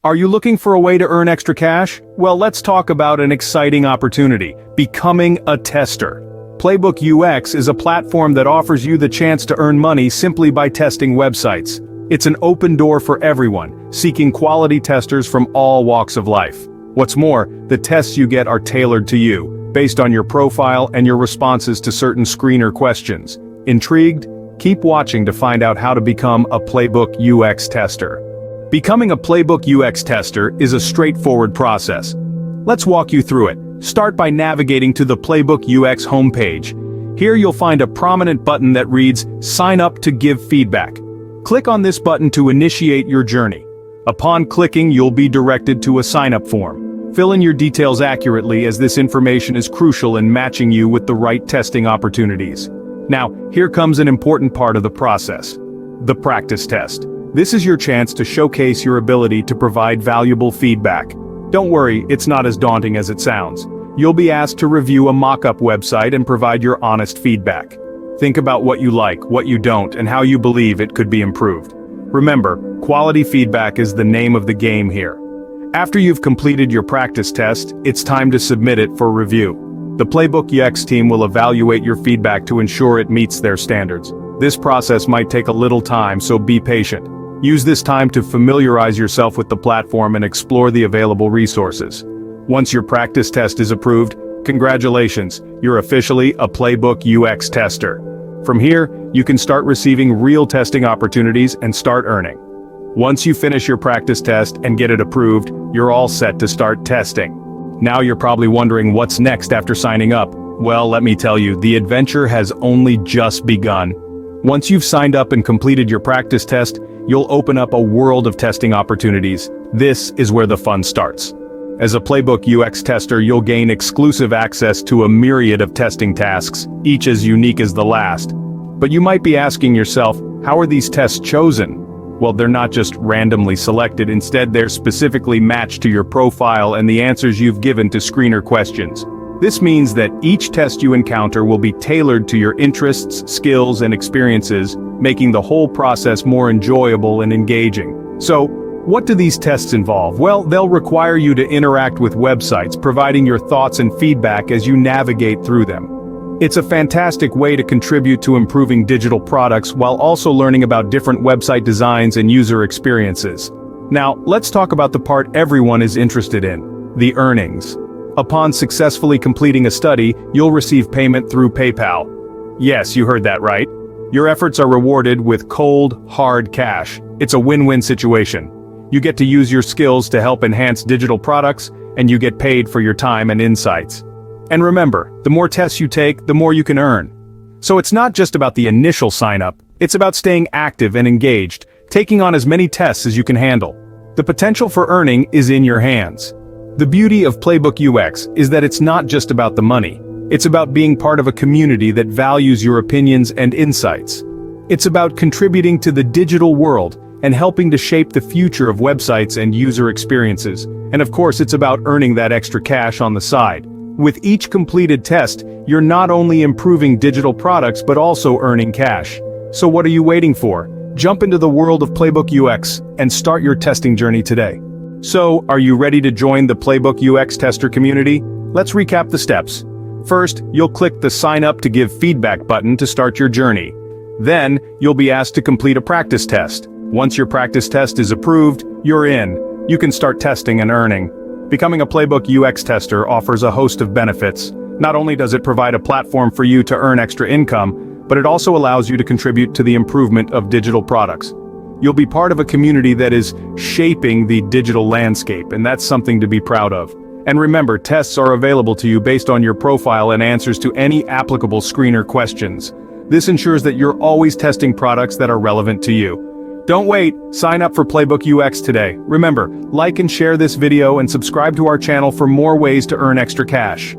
Are you looking for a way to earn extra cash? Well, let's talk about an exciting opportunity: becoming a tester. PlaybookUX is a platform that offers you the chance to earn money simply by testing websites. It's an open door for everyone, seeking quality testers from all walks of life. What's more, the tests you get are tailored to you, based on your profile and your responses to certain screener questions. Intrigued? Keep watching to find out how to become a PlaybookUX tester. Becoming a PlaybookUX tester is a straightforward process. Let's walk you through it. Start by navigating to the PlaybookUX homepage. Here you'll find a prominent button that reads, "Sign up to give feedback." Click on this button to initiate your journey. Upon clicking, you'll be directed to a sign-up form. Fill in your details accurately, as this information is crucial in matching you with the right testing opportunities. Now, here comes an important part of the process: the practice test. This is your chance to showcase your ability to provide valuable feedback. Don't worry, it's not as daunting as it sounds. You'll be asked to review a mock-up website and provide your honest feedback. Think about what you like, what you don't, and how you believe it could be improved. Remember, quality feedback is the name of the game here. After you've completed your practice test, it's time to submit it for review. The PlaybookUX team will evaluate your feedback to ensure it meets their standards. This process might take a little time, so be patient. Use this time to familiarize yourself with the platform and explore the available resources. Once your practice test is approved, congratulations, you're officially a PlaybookUX tester. From here, you can start receiving real testing opportunities and start earning. Once you finish your practice test and get it approved, you're all set to start testing. Now you're probably wondering what's next after signing up. Well, let me tell you, the adventure has only just begun. Once you've signed up and completed your practice test, you'll open up a world of testing opportunities. This is where the fun starts. As a PlaybookUX tester, you'll gain exclusive access to a myriad of testing tasks, each as unique as the last. But you might be asking yourself, how are these tests chosen? Well, they're not just randomly selected, instead they're specifically matched to your profile and the answers you've given to screener questions. This means that each test you encounter will be tailored to your interests, skills, and experiences, making the whole process more enjoyable and engaging. So, what do these tests involve? Well, they'll require you to interact with websites, providing your thoughts and feedback as you navigate through them. It's a fantastic way to contribute to improving digital products while also learning about different website designs and user experiences. Now, let's talk about the part everyone is interested in: the earnings. Upon successfully completing a study, you'll receive payment through PayPal. Yes, you heard that right. Your efforts are rewarded with cold, hard cash. It's a win-win situation. You get to use your skills to help enhance digital products, and you get paid for your time and insights. And remember, the more tests you take, the more you can earn. So it's not just about the initial sign-up, it's about staying active and engaged, taking on as many tests as you can handle. The potential for earning is in your hands. The beauty of PlaybookUX is that it's not just about the money. It's about being part of a community that values your opinions and insights. It's about contributing to the digital world and helping to shape the future of websites and user experiences. And of course, it's about earning that extra cash on the side. With each completed test, you're not only improving digital products but also earning cash. So what are you waiting for? Jump into the world of PlaybookUX and start your testing journey today. So, are you ready to join the PlaybookUX tester community? Let's recap the steps. First, you'll click the Sign Up to Give Feedback button to start your journey. Then, you'll be asked to complete a practice test. Once your practice test is approved, you're in. You can start testing and earning. Becoming a PlaybookUX tester offers a host of benefits. Not only does it provide a platform for you to earn extra income, but it also allows you to contribute to the improvement of digital products. You'll be part of a community that is shaping the digital landscape, and that's something to be proud of. And remember, tests are available to you based on your profile and answers to any applicable screener questions. This ensures that you're always testing products that are relevant to you. Don't wait, sign up for PlaybookUX today. Remember, like and share this video and subscribe to our channel for more ways to earn extra cash.